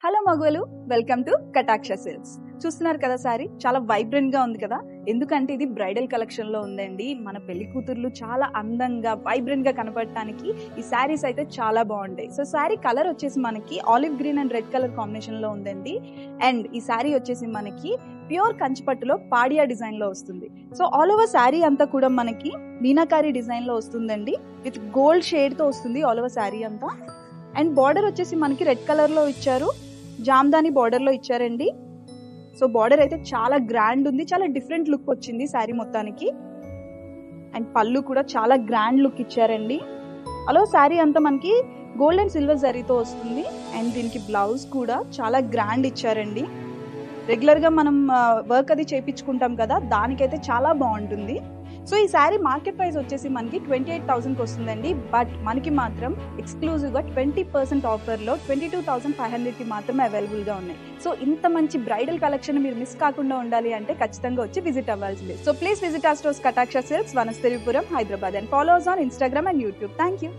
Hello మగవాళ్ళు, welcome to కటాక్ష silks. చూస్తున్నారు కదా సారీ చాలా వైబ్రెంట్ గా ఉంది కదా. ఎందుకంటే ఇది బ్రైడల్ కలెక్షన్ లో ఉందండి. మన పెళ్లి కూతుర్లు చాలా అందంగా వైబ్రెంట్ గా కనపడటానికి ఈ శారీస్ అయితే చాలా బాగుంటాయి. సో శారీ కలర్ వచ్చేసి మనకి olive green and red colour combination లో ఉందండి. అండ్ ఈ శారీ వచ్చేసి మనకి ప్యూర్ కంచిపట్టులో పాడియా డిజైన్ లో వస్తుంది. సో ఆల్ ఓవర్ శారీ అంతా కూడా మనకి మీనాకారి డిజైన్ లో వస్తుందండి. విత్ గోల్డ్ షేడ్ తో వస్తుంది ఆల్ ఓవర్ శారీ అంతా. అండ్ బార్డర్ వచ్చేసి మనకి రెడ్ కలర్ లో ఇచ్చారు, జామ్దాని బార్డర్ లో ఇచ్చారండి. సో బార్డర్ అయితే చాలా గ్రాండ్ ఉంది, చాలా డిఫరెంట్ లుక్ వచ్చింది శారీ మొత్తానికి. అండ్ పళ్ళు కూడా చాలా గ్రాండ్ లుక్ ఇచ్చారండి. అలా శారీ అంతా మనకి గోల్డ్ అండ్ సిల్వర్ జరీతో వస్తుంది. అండ్ దీనికి బ్లౌజ్ కూడా చాలా గ్రాండ్ ఇచ్చారండి. రెగ్యులర్ గా మనం వర్క్ అది చేయించుకుంటాం కదా, దానికైతే చాలా బాగుంటుంది. సో ఈ శారీ మార్కెట్ ప్రైస్ వచ్చేసి మనకి 28,000కి వస్తుందండి. బట్ మనకి మాత్రం ఎక్స్క్లూజివ్ గా 20% ఆఫర్ లో 22,500కి మాత్రమే అవైలబుల్ గా ఉన్నాయి. సో ఇంత మంచి బ్రైడల్ కలెక్షన్ మీరు మిస్ కాకుండా ఉండాలి అంటే ఖచ్చితంగా వచ్చి విజిట్ అవ్వాల్సిందే. So please visit our stores Kataksha Silks, Vanasthalipuram, Hyderabad, and follow us on Instagram and YouTube. Thank you.